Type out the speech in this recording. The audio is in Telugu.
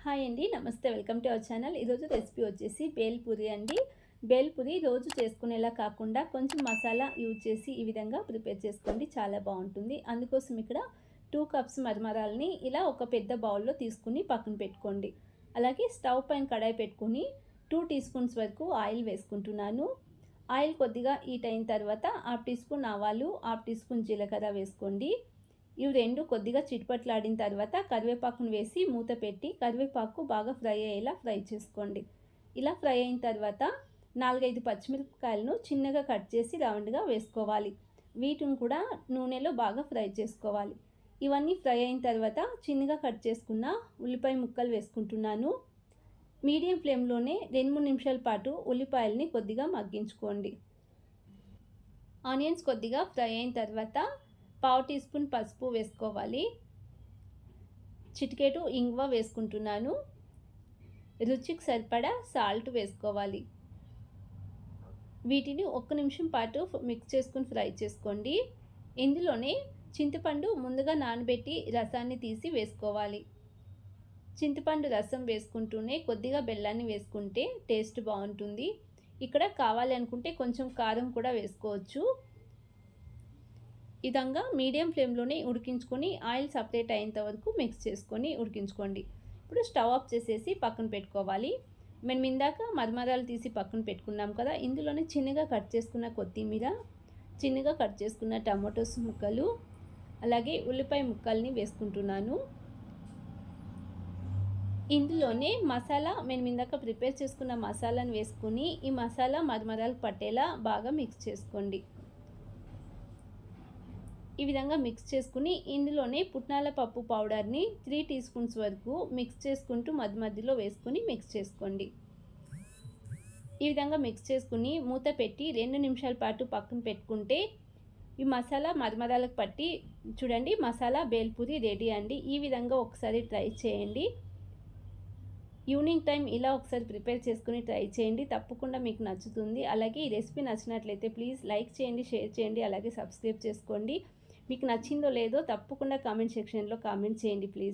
హాయ్ అండి, నమస్తే. Welcome to our channel. ఈరోజు రెసిపీ వచ్చేసి బేల్పూరి అండి. బేల్పూరి రోజు చేసుకునేలా కాకుండా కొంచెం మసాలా యూజ్ చేసి ఈ విధంగా ప్రిపేర్ చేసుకోండి, చాలా బాగుంటుంది. అందుకోసం ఇక్కడ 2 కప్స్ మరమరాలని ఇలా ఒక పెద్ద బౌల్లో తీసుకుని పక్కన పెట్టుకోండి. అలాగే స్టవ్ పైన కడాయి పెట్టుకుని 2 టీ స్పూన్స్ వరకు ఆయిల్ వేసుకుంటున్నాను. ఆయిల్ కొద్దిగా హీట్ అయిన తర్వాత 1/2 టీ స్పూన్ ఆవాలు, 1/2 టీ స్పూన్ జీలకర్ర వేసుకోండి. ఇవి రెండు కొద్దిగా చిట్పట్లాడిన తర్వాత కరివేపాకును వేసి మూత పెట్టి కరివేపాకు బాగా ఫ్రై అయ్యేలా ఫ్రై చేసుకోండి. ఇలా ఫ్రై అయిన తర్వాత 4-5 పచ్చిమిరపకాయలను చిన్నగా కట్ చేసి రౌండ్గా వేసుకోవాలి. వీటిని కూడా నూనెలో బాగా ఫ్రై చేసుకోవాలి. ఇవన్నీ ఫ్రై అయిన తర్వాత చిన్నగా కట్ చేసుకున్న ఉల్లిపాయ ముక్కలు వేసుకుంటున్నాను. మీడియం ఫ్లేమ్లోనే 2-3 నిమిషాల పాటు ఉల్లిపాయలని కొద్దిగా మగ్గించుకోండి. ఆనియన్స్ కొద్దిగా ఫ్రై అయిన తర్వాత 1/2 టీ స్పూన్ పసుపు వేసుకోవాలి. చిటికెడు ఇంగువ వేసుకుంటున్నాను. రుచికి సరిపడా సాల్ట్ వేసుకోవాలి. వీటిని 1 నిమిషం పాటు మిక్స్ చేసుకుని ఫ్రై చేసుకోండి. ఇందులోనే చింతపండు ముందుగా నానబెట్టి రసాన్ని తీసి వేసుకోవాలి. చింతపండు రసం వేసుకుంటూనే కొద్దిగా బెల్లాన్ని వేసుకుంటే టేస్ట్ బాగుంటుంది. ఇక్కడ కావాలి అనుకుంటే కొంచెం కారం కూడా వేసుకోవచ్చు. ఈ విధంగా మీడియం ఫ్లేమ్లోనే ఉడికించుకొని ఆయిల్ సపరేట్ అయ్యేంత వరకు మిక్స్ చేసుకొని ఉడికించుకోండి. ఇప్పుడు స్టవ్ ఆఫ్ చేసేసి పక్కన పెట్టుకోవాలి. మనం ఇందాక మరమరాలు తీసి పక్కన పెట్టుకున్నాం కదా, ఇందులోనే చిన్నగా కట్ చేసుకున్న కొత్తిమీర, చిన్నగా కట్ చేసుకున్న టమాటోస్ ముక్కలు, అలాగే ఉల్లిపాయ ముక్కల్ని వేసుకుంటున్నాను. ఇందులోనే మసాలా మనం ఇందాక ప్రిపేర్ చేసుకున్న మసాలాను వేసుకుని ఈ మసాలా మరమరాలు పట్టేలా బాగా మిక్స్ చేసుకోండి. ఈ విధంగా మిక్స్ చేసుకుని ఇందులోనే పుట్నాల పప్పు పౌడర్ని 3 టీ స్పూన్స్ వరకు మిక్స్ చేసుకుంటూ మధ్య మధ్యలో వేసుకుని మిక్స్ చేసుకోండి. ఈ విధంగా మిక్స్ చేసుకుని మూత పెట్టి 2 నిమిషాల పాటు పక్కన పెట్టుకుంటే ఈ మసాలా మరమరాలకు పట్టి చూడండి, మసాలా బేల్పూరి రెడీ అండి. ఈ విధంగా ఒకసారి ట్రై చేయండి. ఈవినింగ్ టైం ఇలా ఒకసారి ప్రిపేర్ చేసుకుని ట్రై చేయండి, తప్పకుండా మీకు నచ్చుతుంది. అలాగే ఈ రెసిపీ నచ్చినట్లయితే ప్లీజ్ లైక్ చేయండి, షేర్ చేయండి, అలాగే సబ్స్క్రైబ్ చేసుకోండి. మీకు నచ్చిందో లేదో తప్పకుండా కామెంట్ సెక్షన్లో కామెంట్ చేయండి ప్లీజ్.